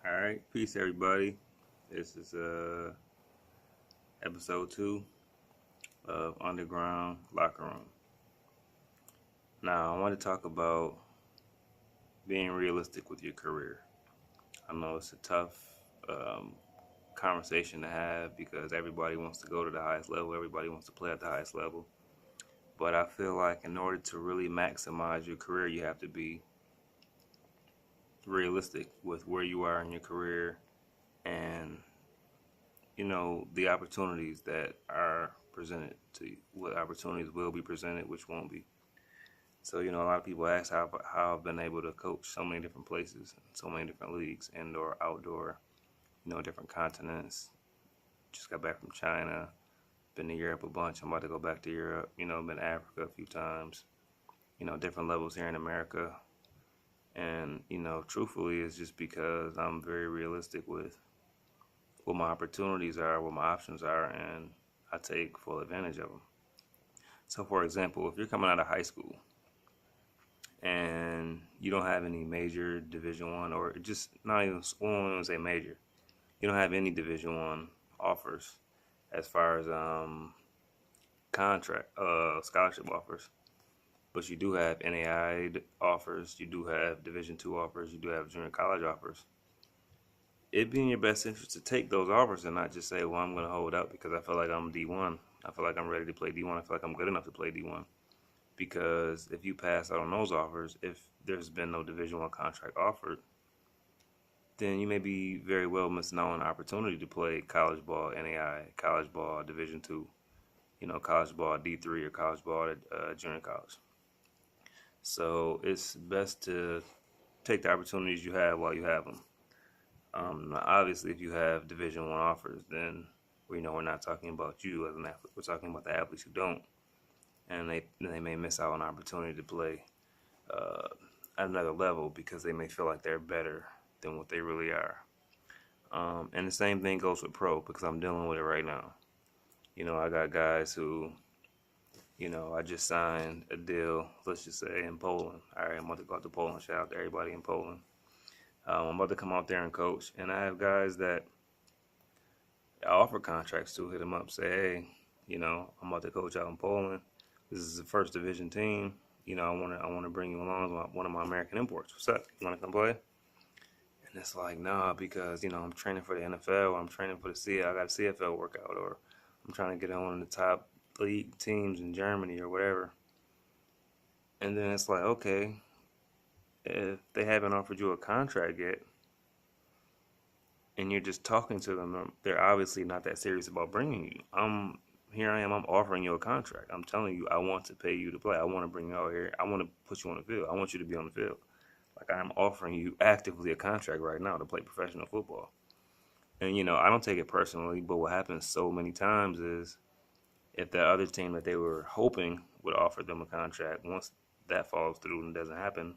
All right, peace everybody. This is episode 2 of Underground Locker Room. Now, I want to talk about being realistic with your career. I know it's a tough um, conversation to have because everybody wants to go to the highest level, everybody wants to play at the highest level. But I feel like in order to really maximize your career, you have to be realistic with where you are in your career and the opportunities that are presented to you. What opportunities will be presented, which won't be. So, a lot of people ask how I've been able to coach so many different places, so many different leagues, indoor, outdoor, different continents. Just got back from China, been to Europe a bunch. I'm about to go back to Europe, been to Africa a few times, different levels here in America. And, truthfully, it's just because I'm very realistic with what my opportunities are, what my options are, and I take full advantage of them. So, for example, if you're coming out of high school and you don't have any major Division One, or just not even won't say major, you don't have any Division One offers as far as contract scholarship offers, but you do have NAI offers, you do have Division Two offers, you do have junior college offers. It'd be in your best interest to take those offers and not just say, well, I'm going to hold out because I feel like I'm D1. I feel like I'm ready to play D1. I feel like I'm good enough to play D1. Because if you pass out on those offers, if there's been no Division One contract offered, then you may be very well missing out on an opportunity to play college ball, NAI, college ball, Division Two, college ball D3 or college ball at junior college. So it's best to take the opportunities you have while you have them. Obviously, if you have Division One offers, then we're not talking about you as an athlete. We're talking about the athletes who don't, and they may miss out on an opportunity to play at another level because they may feel like they're better than what they really are. And the same thing goes with pro because I'm dealing with it right now. I got guys who, I just signed a deal, let's just say in Poland. All right, I'm about to go out to Poland. Shout out to everybody in Poland. I'm about to come out there and coach, and I have guys that I offer contracts to, hit them up, say, hey, I'm about to coach out in Poland. This is the first division team. I want to bring you along as one of my American imports. What's up? You want to come play? And it's like, nah, because I'm training for the NFL, or I'm training for the CL. I got a CFL workout, or I'm trying to get on one of the top league teams in Germany or whatever. And then it's like, okay, if they haven't offered you a contract yet, and you're just talking to them, they're obviously not that serious about bringing you. I'm offering you a contract. I'm telling you, I want to pay you to play. I want to bring you out here. I want to put you on the field. I want you to be on the field. Like, I'm offering you actively a contract right now to play professional football. And, I don't take it personally, but what happens so many times is if the other team that they were hoping would offer them a contract, once that falls through and doesn't happen,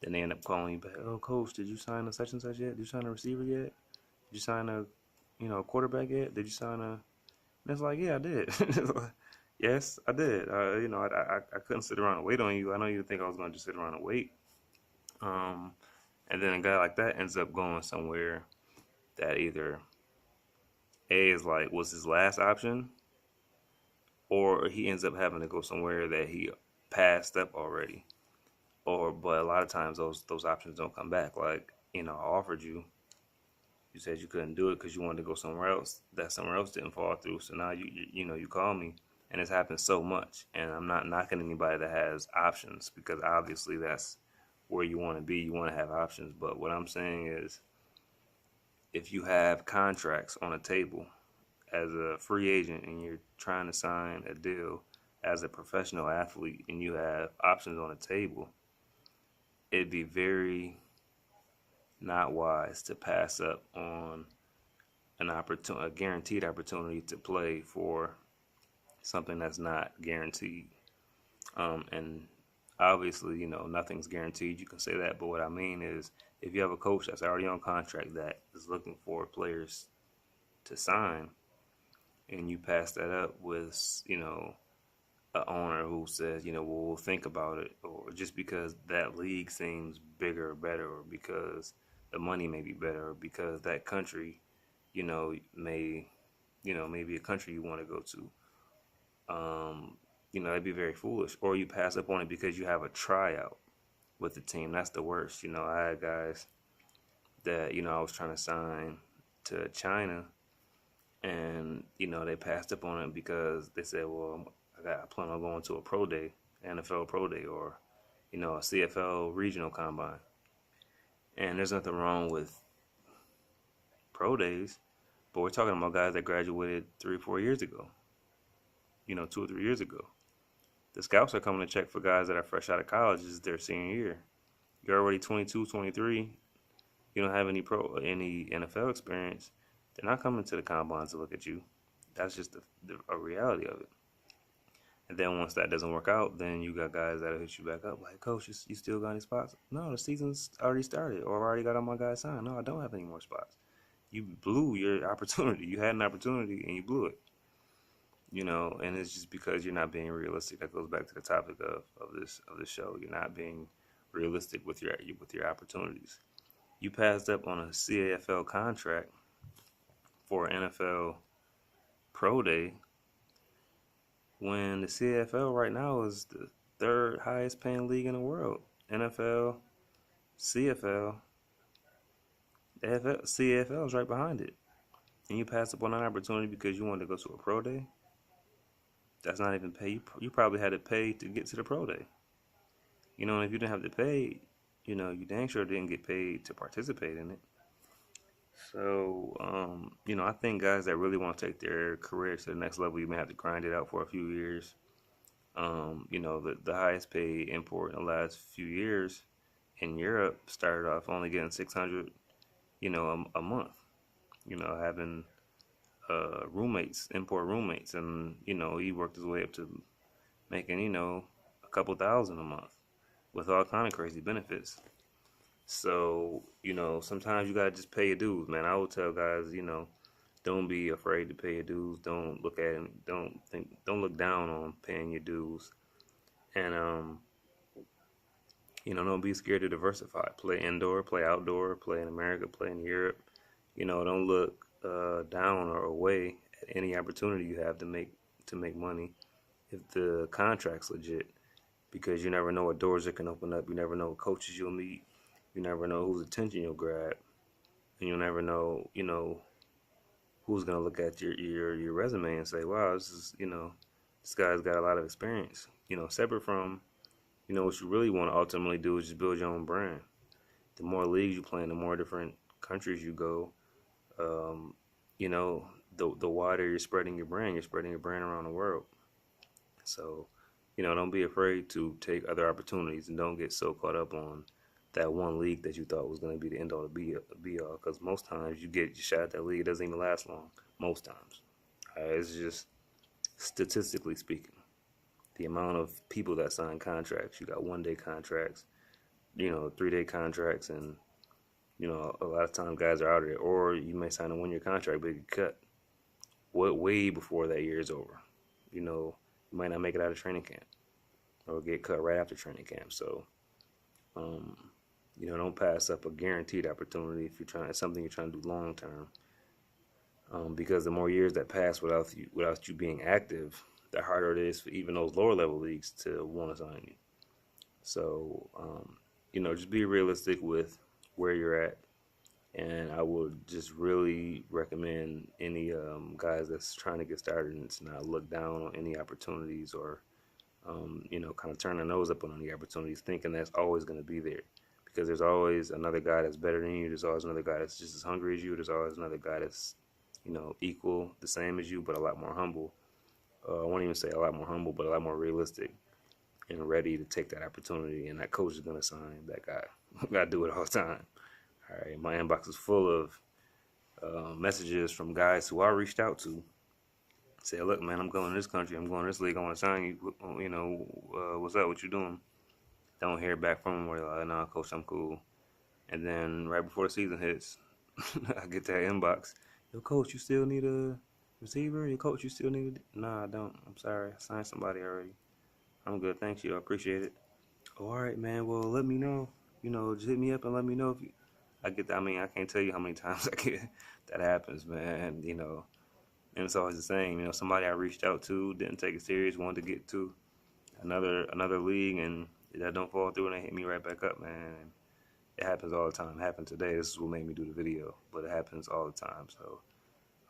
then they end up calling you back. Oh, coach, did you sign a such and such yet? Did you sign a receiver yet? Did you sign a quarterback yet? Did you sign a? And it's like, yeah, I did. Yes, I did. I couldn't sit around and wait on you. I know you think I was going to just sit around and wait. Um, and then a guy like that ends up going somewhere that either A is like was his last option, or he ends up having to go somewhere that he passed up already. But a lot of times those options don't come back. Like, I offered you. You said you couldn't do it because you wanted to go somewhere else. That somewhere else didn't fall through. So now you call me, and it's happened so much. And I'm not knocking anybody that has options because obviously that's where you want to be. You want to have options. But what I'm saying is, if you have contracts on a table as a free agent and you're trying to sign a deal as a professional athlete and you have options on the table, it'd be very not wise to pass up on a guaranteed opportunity to play for something that's not guaranteed. And obviously, nothing's guaranteed. You can say that, but what I mean is, if you have a coach that's already on contract that is looking for players to sign, and you pass that up with, an owner who says, well, we'll think about it, or just because that league seems bigger or better, or because the money may be better, or because that country, may, maybe a country you want to go to. That'd be very foolish. Or you pass up on it because you have a tryout with the team. That's the worst. I had guys that, I was trying to sign to China, and, they passed up on it because they said, well, I plan on going to a pro day, NFL pro day, or, a CFL regional combine. And there's nothing wrong with pro days, but we're talking about guys that graduated 3 or 4 years ago, 2 or 3 years ago. The scouts are coming to check for guys that are fresh out of college. This is their senior year. You're already 22, 23. You don't have any NFL experience. They're not coming to the combines to look at you. That's just a reality of it. And then once that doesn't work out, then you got guys that'll hit you back up like, Coach, you still got any spots? No, the season's already started, or I've already got all my guys signed. No, I don't have any more spots. You blew your opportunity. You had an opportunity and you blew it. And it's just because you're not being realistic. That goes back to the topic of this show. You're not being realistic with your opportunities. You passed up on a CAFL contract for an NFL pro day when the CFL right now is the third highest paying league in the world. NFL, CFL, CFL is right behind it. And you passed up on an opportunity because you wanted to go to a pro day? That's not even pay. You probably had to pay to get to the pro day. And if you didn't have to pay, you dang sure didn't get paid to participate in it. So, I think guys that really want to take their career to the next level, you may have to grind it out for a few years. The highest paid import in the last few years in Europe started off only getting 600, a month. Having import roommates, and he worked his way up to making a couple thousand a month with all kind of crazy benefits. So, sometimes you gotta just pay your dues, man. I would tell guys, don't be afraid to pay your dues. Don't look at it. Don't look down on paying your dues. And don't be scared to diversify. Play indoor, play outdoor, play in America, play in Europe. Don't look down or away at any opportunity you have to make money if the contract's legit, because you never know what doors it can open up. You never know what coaches you'll meet. You never know whose attention you'll grab, and you'll never know, who's gonna look at your resume and say, "Wow, this guy's got a lot of experience." Separate from, what you really want to ultimately do is just build your own brand. The more leagues you play in, the more different countries you go, the wider you're spreading your brand. You're spreading your brand around the world. So, don't be afraid to take other opportunities, and don't get so caught up on that one league that you thought was going to be the end all to be all. Because most times you get your shot at that league, it doesn't even last long. Most times. It's just statistically speaking. The amount of people that sign contracts. You got 1-day contracts, 3-day contracts, and, a lot of times guys are out of it. Or you may sign a 1-year contract, but get cut way before that year is over. You might not make it out of training camp, or get cut right after training camp. So, don't pass up a guaranteed opportunity if it's something you're trying to do long term. Because the more years that pass without you being active, the harder it is for even those lower level leagues to want to sign you. So, just be realistic with where you're at. And I would just really recommend any guys that's trying to get started and to not look down on any opportunities, or kind of turn their nose up on any opportunities, thinking that's always going to be there. Because there's always another guy that's better than you. There's always another guy that's just as hungry as you. There's always another guy that's, equal, the same as you, but a lot more humble. I won't even say a lot more humble, but a lot more realistic and ready to take that opportunity. And that coach is going to sign that guy. I do it all the time. All right, my inbox is full of messages from guys who I reached out to. Say, look, man, I'm going to this country. I'm going to this league. I want to sign you. What's up? What you doing? Don't hear back from them. Where they're like, nah, coach, I'm cool. And then right before the season hits, I get that inbox. Yo, coach, you still need a receiver? Yo, coach, you still need a... Nah, I don't. I'm sorry. I signed somebody already. I'm good. Thanks you. I appreciate it. Oh, all right, man. Well, let me know. Just hit me up and let me know if you... I get that. I mean, I can't tell you how many times I get that happens, man. And it's always the same. Somebody I reached out to didn't take it serious, wanted to get to another league, and that don't fall through, and they hit me right back up, man. It happens all the time. It happened today. This is what made me do the video, but it happens all the time. So,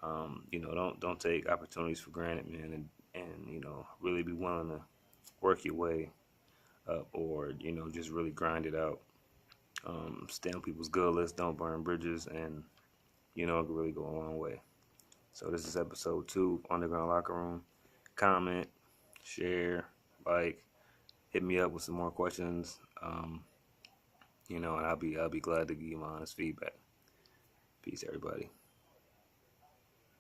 don't take opportunities for granted, man, and really be willing to work your way up, or just really grind it out. Stay on people's good list, don't burn bridges, and it can really go a long way. So this is episode 2 of Underground Locker Room. Comment, share, like, hit me up with some more questions. And I'll be glad to give you my honest feedback. Peace, everybody.